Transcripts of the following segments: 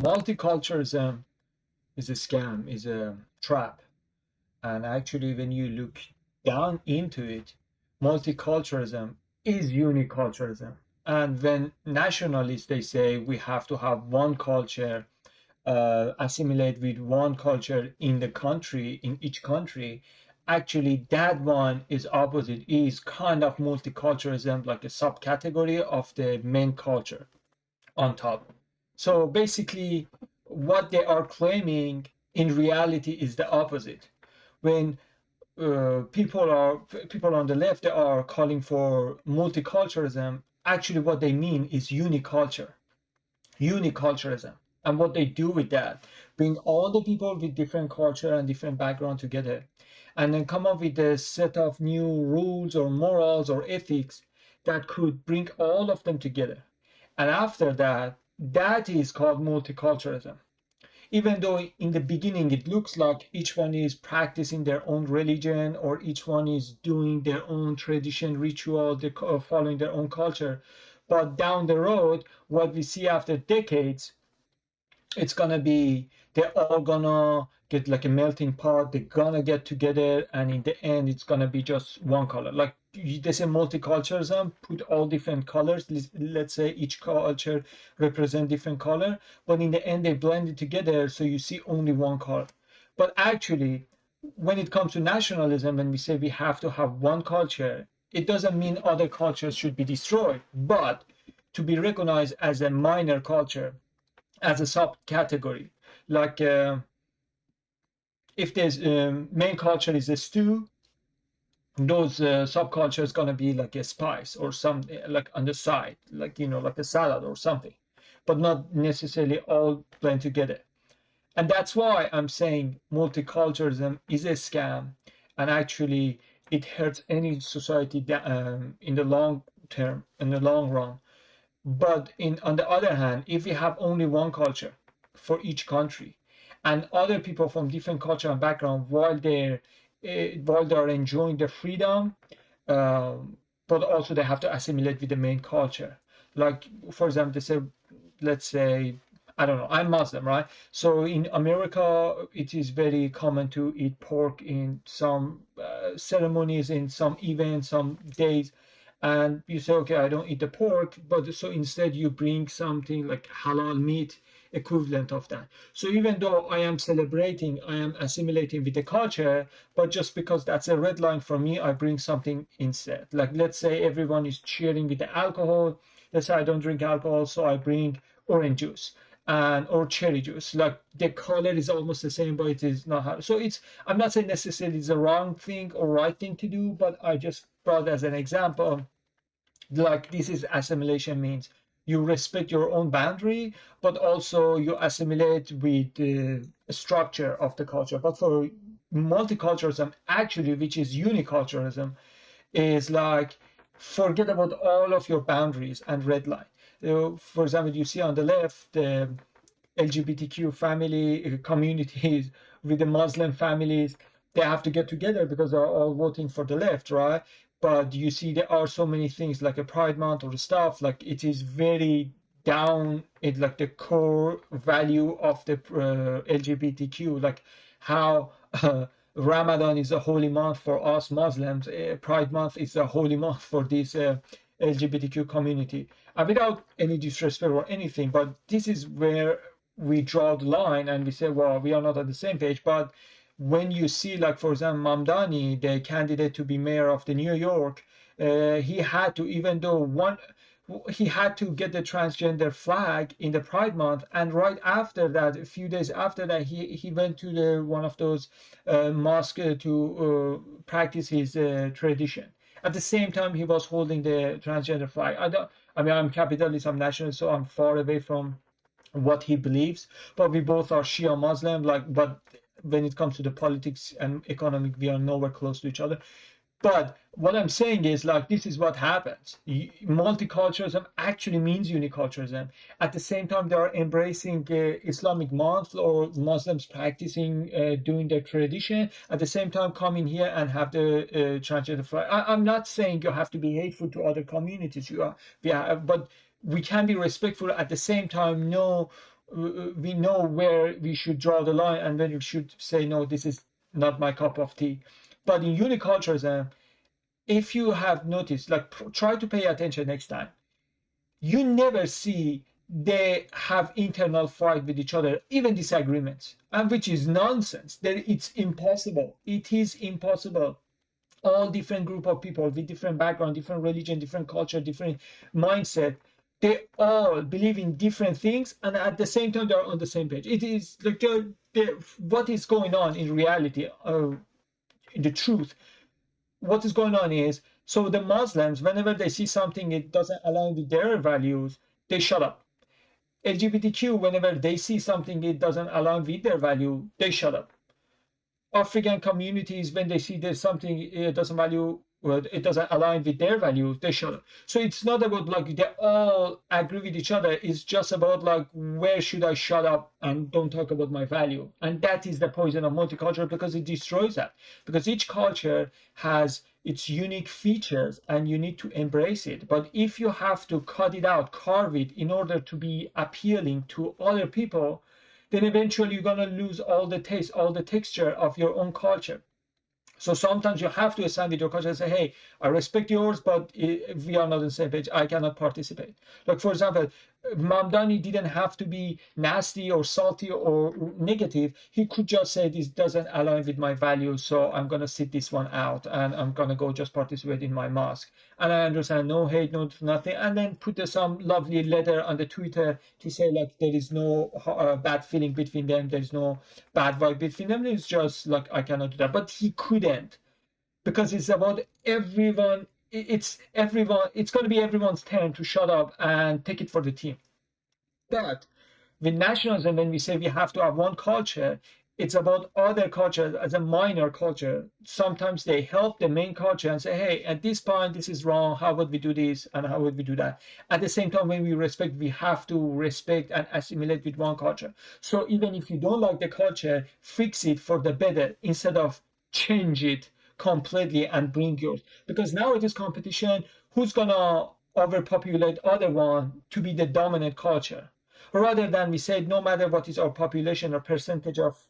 multiculturalism is a scam, is a trap. And actually, when you look down into it, multiculturalism is uniculturalism. And when nationalists they say we have to have one culture, assimilate with one culture in the country, in each country, actually that one is opposite, is kind of multiculturalism, like a subcategory of the main culture on top. So basically, what they are claiming in reality is the opposite. When people on the left they are calling for multiculturalism, actually what they mean is uniculturalism. And what they do with that, bring all the people with different culture and different background together, and then come up with a set of new rules or morals or ethics that could bring all of them together. And after that, that is called multiculturalism. Even though in the beginning it looks like each one is practicing their own religion or each one is doing their own tradition, ritual, following their own culture. But down the road, what we see after decades, it's gonna be they're all gonna get like a melting pot. They're gonna get together, and in the end, it's gonna be just one color. Like they say, multiculturalism, put all different colors. Let's say each culture represent different color, but in the end, they blend it together, so you see only one color. But actually, when it comes to nationalism, when we say we have to have one culture, it doesn't mean other cultures should be destroyed, but to be recognized as a minor culture, as a subcategory. Like if there's main culture is a stew, those subcultures gonna be like a spice or something like on the side, like like a salad or something, but not necessarily all blend together. And that's why I'm saying multiculturalism is a scam, and actually it hurts any society in the long term, in the long run. But on the other hand, if we have only one culture for each country, and other people from different culture and background, while they're enjoying their freedom, but also they have to assimilate with the main culture. Like for example, they say, let's say, I don't know, I'm Muslim, right? So in America, it is very common to eat pork in some ceremonies, in some events, some days. And you say, okay, I don't eat the pork, but so instead you bring something like halal meat equivalent of that. So even though I am celebrating, I am assimilating with the culture, but just because that's a red line for me, I bring something instead. Like let's say everyone is cheering with the alcohol. Let's say I don't drink alcohol, so I bring orange juice and or cherry juice. Like the color is almost the same, but it is not. So it's, I'm not saying necessarily it's a wrong thing or right thing to do, but I just brought as an example. Like this is assimilation, means you respect your own boundary, but also you assimilate with the structure of the culture. But for multiculturalism, actually, which is uniculturalism, is like forget about all of your boundaries and red line. For example, you see on the left the LGBTQ family communities with the Muslim families, they have to get together because they're all voting for the left, right? But you see there are so many things like a Pride Month or stuff, like it is very down, it like the core value of the LGBTQ, like how Ramadan is a holy month for us Muslims, Pride Month is a holy month for this LGBTQ community. And without any disrespect or anything, but this is where we draw the line and we say, well, we are not on the same page. But when you see, like, for example, Mamdani, the candidate to be mayor of the New York, he had to, even though he had to get the transgender flag in the Pride Month, and right after that, a few days after that, he went to one of those mosques to practice his tradition. At the same time, he was holding the transgender flag. I mean, I'm capitalist, I'm nationalist, so I'm far away from what he believes, but we both are Shia Muslim, like, but when it comes to the politics and economic, we are nowhere close to each other. But what I'm saying is, like, this is what happens. Multiculturalism actually means uniculturalism. At the same time, they are embracing Islamic month or Muslims practicing, doing their tradition. At the same time, coming here and have the transgender flag. I'm not saying you have to be hateful to other communities. But we can be respectful at the same time. No, we know where we should draw the line and when we should say no, this is not my cup of tea. But in uniculturalism, if you have noticed, like try to pay attention next time, you never see they have internal fight with each other, even disagreements, and which is nonsense. That it's impossible. It is impossible. All different group of people with different background, different religion, different culture, different mindset. They all believe in different things, and at the same time, they're on the same page. It is like what is going on in reality, in the truth. What is going on is, so the Muslims, whenever they see something it doesn't align with their values, they shut up. LGBTQ, whenever they see something it doesn't align with their value, they shut up. African communities, when they see there's something it doesn't value, well, it doesn't align with their values, they shut up. So it's not about like they all agree with each other. It's just about like, where should I shut up and don't talk about my value? And that is the poison of multicultural, because it destroys that. Because each culture has its unique features and you need to embrace it. But if you have to cut it out, carve it in order to be appealing to other people, then eventually you're going to lose all the taste, all the texture of your own culture. So sometimes you have to stand with your culture and say, hey, I respect yours, but if we are not on the same page, I cannot participate. Like, for example, Mamdani didn't have to be nasty or salty or negative. He could just say, this doesn't align with my values, so I'm going to sit this one out and I'm going to go just participate in my mosque. And I understand, no hate, no nothing. And then put some lovely letter on the Twitter to say, like, there is no bad feeling between them. There is no bad vibe between them. It's just like, I cannot do that. But he couldn't, because it's about everyone. It's everyone. It's going to be everyone's turn to shut up and take it for the team. But with nationalism, when we say we have to have one culture, it's about other cultures as a minor culture. Sometimes they help the main culture and say, hey, at this point, this is wrong. How would we do this? And how would we do that? At the same time, when we respect, we have to respect and assimilate with one culture. So even if you don't like the culture, fix it for the better instead of change it completely and bring yours. Because now it is competition. Who's going to overpopulate other one to be the dominant culture? Rather than we say, no matter what is our population or percentage of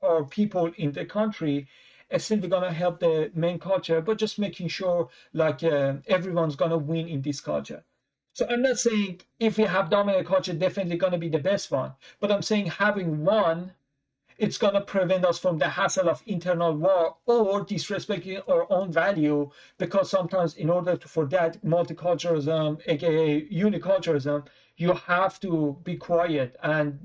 our people in the country, still we're going to help the main culture, but just making sure like everyone's going to win in this culture. So I'm not saying if we have dominant culture, definitely going to be the best one, but I'm saying having one, it's going to prevent us from the hassle of internal war or disrespecting our own value, because sometimes in order to, for that multiculturalism, aka uniculturalism, you have to be quiet and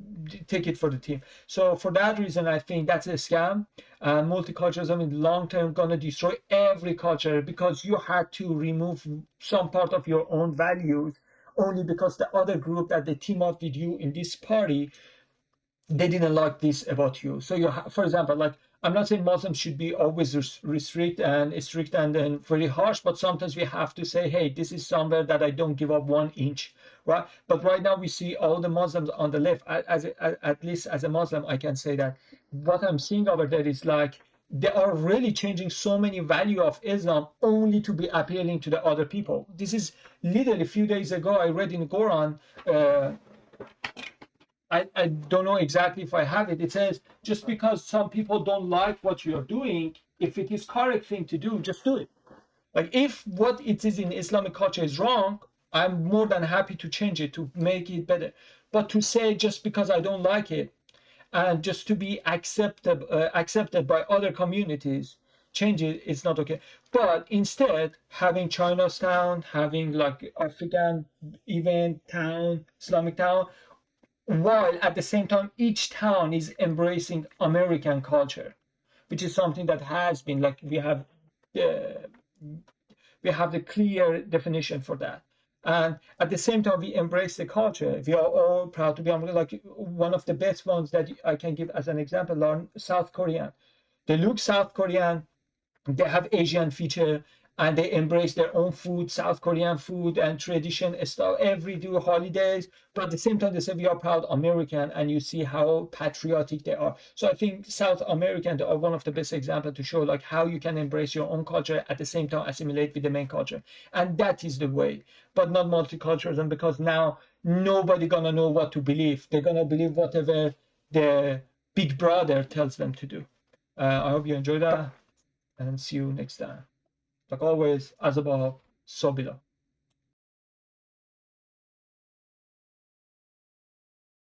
take it for the team. So for that reason, I think that's a scam. Multiculturalism in the long term going to destroy every culture, because you had to remove some part of your own values only because the other group that they team up with you in this party, they didn't like this about you. So you, for example, like, I'm not saying Muslims should be always restrict and strict and then very harsh, but sometimes we have to say, hey, this is somewhere that I don't give up 1 inch, right? But right now we see all the Muslims on the left. At least as a Muslim, I can say that what I'm seeing over there is like, they are really changing so many value of Islam only to be appealing to the other people. This is literally a few days ago I read in the Quran. I don't know exactly if I have it. It says, just because some people don't like what you're doing, if it is correct thing to do, just do it. Like, if what it is in Islamic culture is wrong, I'm more than happy to change it to make it better. But to say just because I don't like it and just to be accepted by other communities, change it, it's not okay. But instead, having Chinatown, having like African event town, Islamic town, while at the same time each town is embracing American culture, which is something that has been like, uh, we have the clear definition for that. And at the same time, we embrace the culture. We are all proud to be American. Like, one of the best ones that I can give as an example are South Korean. They look South Korean, they have Asian feature, and they embrace their own food, South Korean food and tradition stuff. Every do holidays, but at the same time they say we are proud American, and you see how patriotic they are. So I think South American are one of the best examples to show like how you can embrace your own culture at the same time assimilate with the main culture, and that is the way. But not multiculturalism, because now nobody gonna know what to believe. They're gonna believe whatever the big brother tells them to do. I hope you enjoy that, and see you next time. Like always, as above, so below.